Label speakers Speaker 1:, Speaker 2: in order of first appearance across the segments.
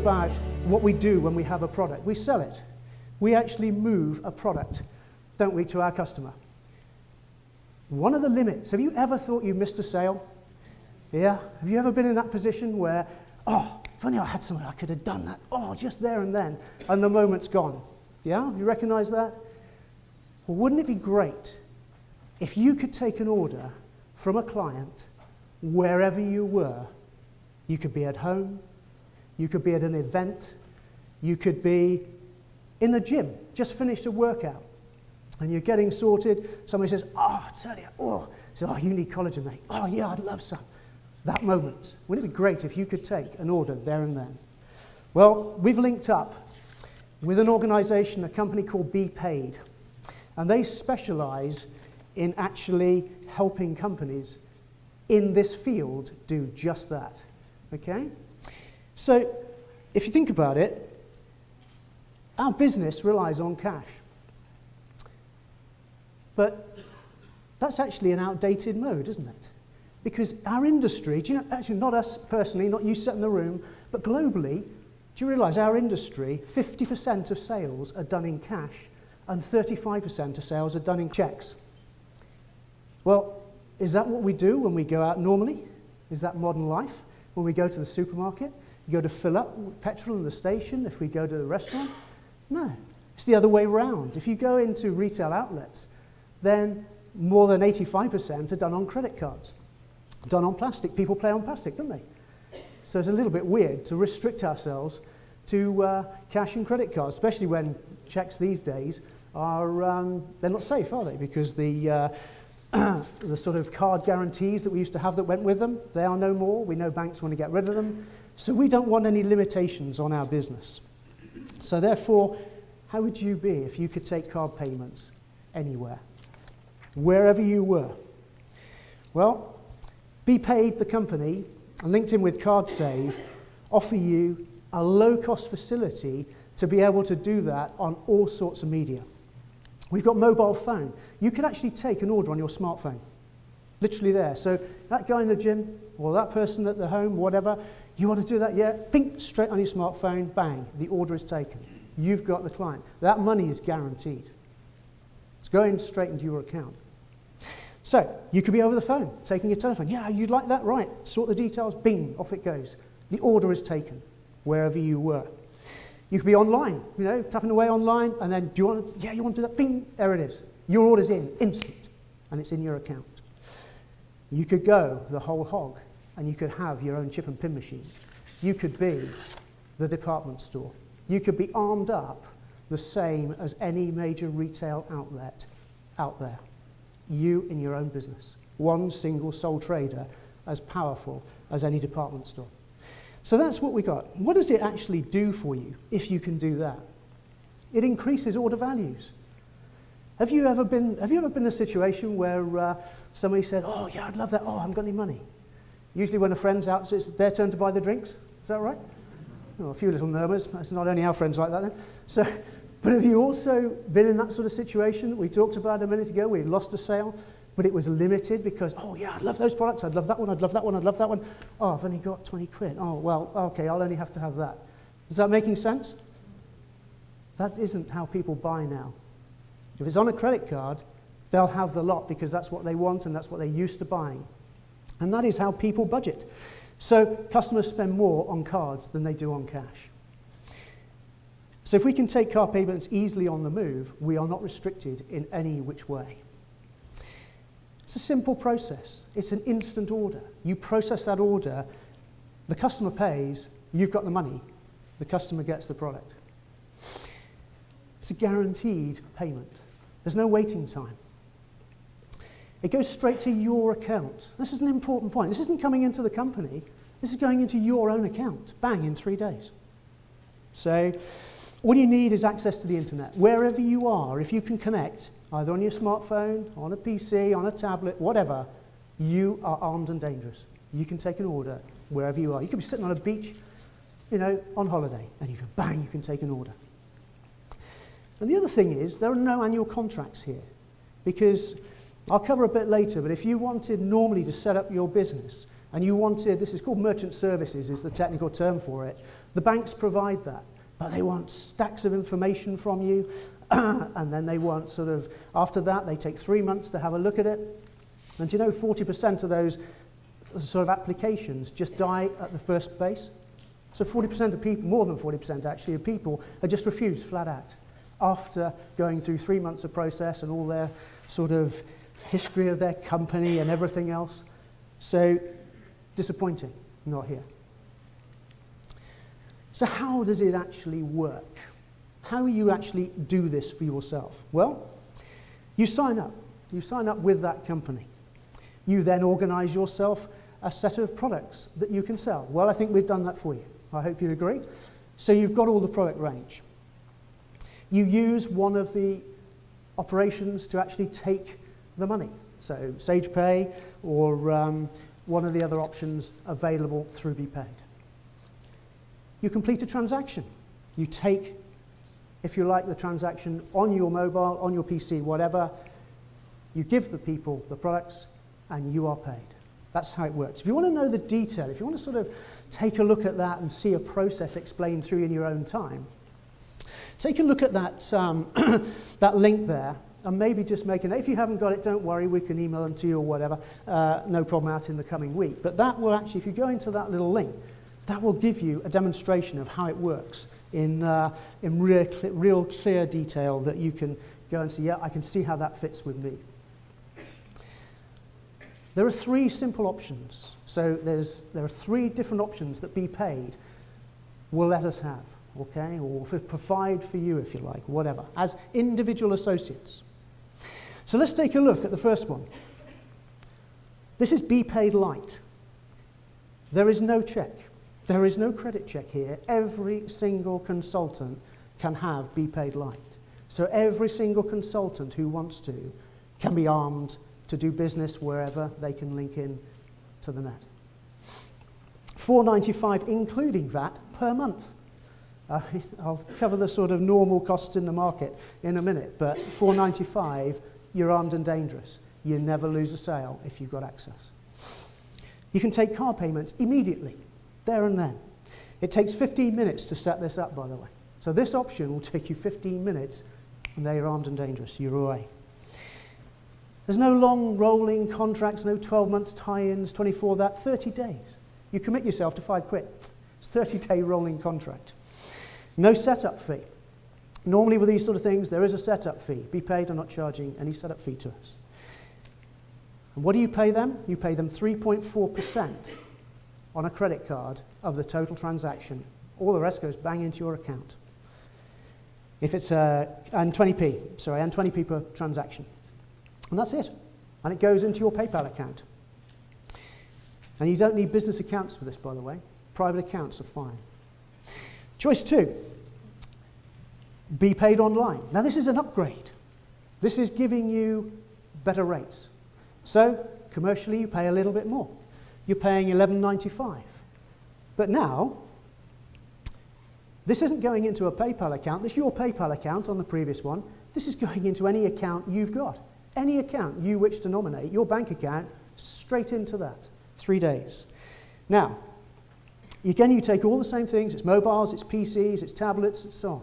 Speaker 1: about what we do when we have a product. We sell it. We actually move a product, don't we, to our customer. One of the limits, have you ever thought you missed a sale? Yeah? Have you ever been in that position where, oh, if only I had something, I could have done that. Oh, just there and then, and the moment's gone. Yeah? You recognize that? Well, wouldn't it be great if you could take an order from a client wherever you were? You could be at home, you could be at an event, you could be in the gym, just finished a workout, and you're getting sorted. Somebody says, oh, I tell you, oh, so, oh, you need collagen, mate. Oh, yeah, I'd love some. That moment. Wouldn't it be great if you could take an order there and then? Well, we've linked up with an organization, a company called Be Paid, and they specialize in actually helping companies in this field do just that. Okay? So, if you think about it, our business relies on cash. But that's actually an outdated mode, isn't it? Because our industry, do you know, actually not us personally, not you sitting in the room, but globally, do you realize our industry, 50% of sales are done in cash and 35% of sales are done in checks? Well, is that what we do when we go out normally? Is that modern life? When we go to the supermarket, you go to fill up petrol in the station, if we go to the restaurant? No, it's the other way around. If you go into retail outlets, then more than 85% are done on credit cards, done on plastic. People play on plastic, don't they? So it's a little bit weird to restrict ourselves to cash and credit cards, especially when checks these days are, they're not safe, are they? Because the sort of card guarantees that we used to have that went with them, they are no more. We know banks want to get rid of them. So we don't want any limitations on our business. So therefore, how would you be if you could take card payments anywhere, wherever you were? Well, Be Paid, the company, and linked in with CardSave, offer you a low-cost facility to be able to do that on all sorts of media. We've got mobile phone. You can actually take an order on your smartphone, literally there. So that guy in the gym, or that person at the home, whatever, you want to do that, yeah, ping, straight on your smartphone, bang, the order is taken. You've got the client. That money is guaranteed. It's going straight into your account. So you could be over the phone, taking your telephone. Yeah, you'd like that, right? Sort the details, bing, off it goes. The order is taken, wherever you were. You could be online, you know, tapping away online, and then, do you want to, yeah, you want to do that? Bing, there it is. Your order's in, instant, and it's in your account. You could go the whole hog, and you could have your own chip and pin machine. You could be the department store. You could be armed up the same as any major retail outlet out there. You in your own business. One single sole trader as powerful as any department store. So that's what we got. What does it actually do for you if you can do that? It increases order values. Have you ever been in a situation where somebody said, oh yeah, I'd love that, oh, I haven't got any money? Usually when a friend's out, it's their turn to buy the drinks. Is that right? Oh, a few little murmurs. It's not only our friends like that then. So, but have you also been in that sort of situation that we talked about a minute ago? We lost a sale, but it was limited because, oh yeah, I'd love those products, I'd love that one, I'd love that one, I'd love that one. Oh, I've only got 20 quid. Oh, well, okay, I'll only have to have that. Is that making sense? That isn't how people buy now. If it's on a credit card, they'll have the lot because that's what they want and that's what they're used to buying. And that is how people budget. So customers spend more on cards than they do on cash. So if we can take card payments easily on the move, we are not restricted in any which way. It's a simple process. It's an instant order. You process that order, the customer pays, you've got the money, the customer gets the product. It's a guaranteed payment. There's no waiting time. It goes straight to your account. This is an important point. This isn't coming into the company. This is going into your own account. Bang, in 3 days. So all you need is access to the internet. Wherever you are, if you can connect, either on your smartphone, on a PC, on a tablet, whatever, you are armed and dangerous. You can take an order wherever you are. You could be sitting on a beach, you know, on holiday, and you can bang, you can take an order. And the other thing is, there are no annual contracts here, because I'll cover a bit later, but if you wanted normally to set up your business and you wanted, this is called merchant services, is the technical term for it. The banks provide that, but they want stacks of information from you, and then they want sort of, after that, they take 3 months to have a look at it. And do you know 40% of those sort of applications just die at the first base? So 40% of people, more than 40% actually, of people are just refused flat out after going through 3 months of process and all their sort of history of their company and everything else. So disappointing, not here. So how does it actually work? How do you actually do this for yourself? Well, you sign up. You sign up with that company. You then organize yourself a set of products that you can sell. Well, I think we've done that for you. I hope you agree. So you've got all the product range. You use one of the operations to actually take the money. So Sage Pay or one of the other options available through Be Paid. You complete a transaction. You take, if you like, the transaction on your mobile, on your PC, whatever. You give the people the products and you are paid. That's how it works. If you want to know the detail, if you want to sort of take a look at that and see a process explained through in your own time, take a look at that, that link there and maybe just make a note. If you haven't got it, don't worry, we can email them to you or whatever. No problem out in the coming week. But that will actually, if you go into that little link, that will give you a demonstration of how it works in real clear detail that you can go and see, yeah, I can see how that fits with me. There are 3 simple options. So there are 3 different options that Be Paid will let us have, okay, or provide for you, if you like, whatever, as individual associates. So let's take a look at the first one. This is Be Paid Lite. There is no check. There is no credit check here. Every single consultant can have Be Paid Lite. So every single consultant who wants to can be armed to do business wherever they can link in to the net. $4.95 including that per month. I'll cover the sort of normal costs in the market in a minute, but $4.95, you're armed and dangerous. You never lose a sale if you've got access. You can take car payments immediately, there and then. It takes 15 minutes to set this up, by the way. So this option will take you 15 minutes, and they're armed and dangerous. You're away. There's no long rolling contracts, no 12 months tie-ins, 24 that, 30 days. You commit yourself to £5. It's a 30-day rolling contract. No setup fee. Normally with these sort of things, there is a setup fee. Be Paid are not charging any setup fee to us. And what do you pay them? You pay them 3.4% on a credit card of the total transaction. All the rest goes bang into your account. If it's and 20p per transaction. And that's it. And it goes into your PayPal account. And you don't need business accounts for this, by the way. Private accounts are fine. Choice 2, Be Paid Online. Now this is an upgrade. This is giving you better rates. So commercially you pay a little bit more. You're paying $11.95. But now, this isn't going into a PayPal account. This is your PayPal account on the previous one. This is going into any account you've got. Any account you wish to nominate, your bank account, straight into that. 3 days. Now, again, you take all the same things. It's mobiles, it's PCs, it's tablets, and so on.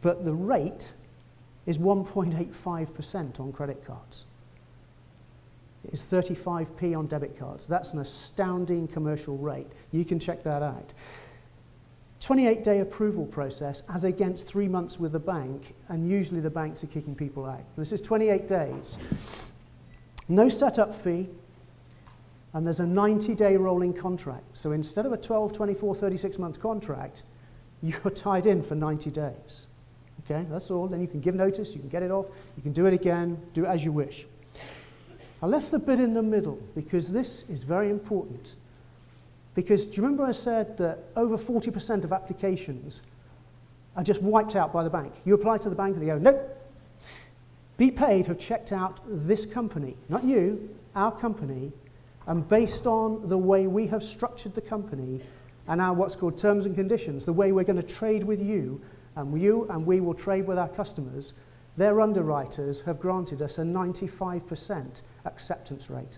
Speaker 1: But the rate is 1.85% on credit cards. It is 35p on debit cards. That's an astounding commercial rate. You can check that out. 28-day approval process as against 3 months with the bank, and usually the banks are kicking people out. This is 28 days. No setup fee, and there's a 90-day rolling contract. So instead of a 12, 24, 36-month contract, you're tied in for 90 days. Okay, that's all. Then you can give notice, you can get it off, you can do it again, do it as you wish. I left the bit in the middle because this is very important. Because do you remember I said that over 40% of applications are just wiped out by the bank? You apply to the bank and they go, nope. Be Paid have checked out this company, not you, our company, and based on the way we have structured the company and our what's called terms and conditions, the way we're going to trade with you and we will trade with our customers, their underwriters have granted us a 95% acceptance rate.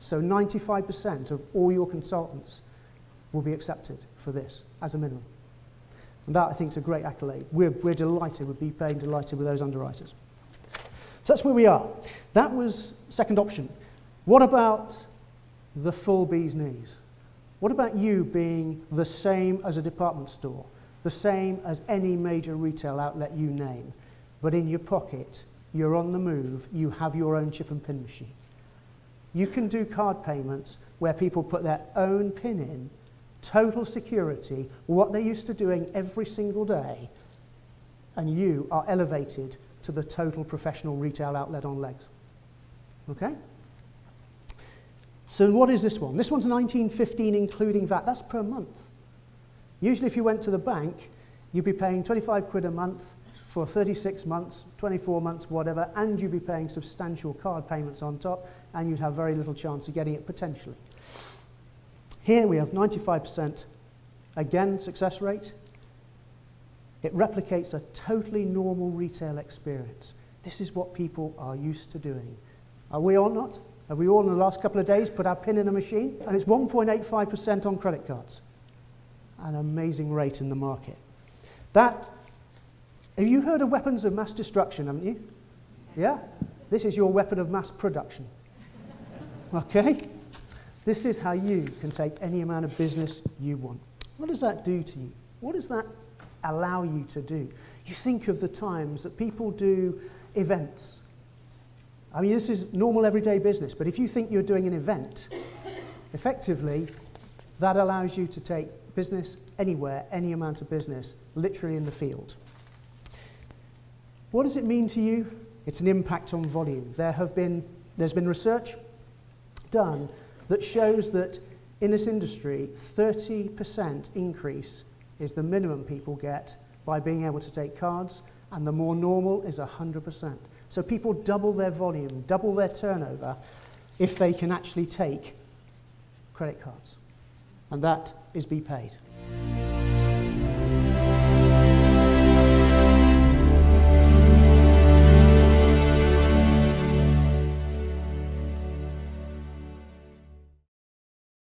Speaker 1: So 95% of all your consultants will be accepted for this as a minimum. And that, I think, is a great accolade. We're delighted with BPay, delighted with those underwriters. So that's where we are. That was second option. What about the full bee's knees? What about you being the same as a department store, the same as any major retail outlet you name, but in your pocket, you're on the move, you have your own chip and PIN machine? You can do card payments where people put their own PIN in, total security, what they're used to doing every single day, and you are elevated to the total professional retail outlet on legs. Okay? So what is this one? This one's $19.15 including VAT. That's per month. Usually if you went to the bank, you'd be paying 25 quid a month for 36 months, 24 months, whatever, and you'd be paying substantial card payments on top, and you'd have very little chance of getting it potentially. Here we have 95%, again, success rate. It replicates a totally normal retail experience. This is what people are used to doing. Are we all not? Have we all in the last couple of days put our PIN in a machine? And it's 1.85% on credit cards. An amazing rate in the market. That, have you heard of weapons of mass destruction, haven't you? Yeah? This is your weapon of mass production. Okay? This is how you can take any amount of business you want. What does that do to you? What does that allow you to do? You think of the times that people do events. I mean, this is normal everyday business, but if you think you're doing an event, effectively, that allows you to take business anywhere, any amount of business, literally in the field. What does it mean to you? It's an impact on volume. There's been research done that shows that in this industry, 30% increase is the minimum people get by being able to take cards, and the more normal is 100%. So people double their volume, double their turnover, if they can actually take credit cards. And that is be paid.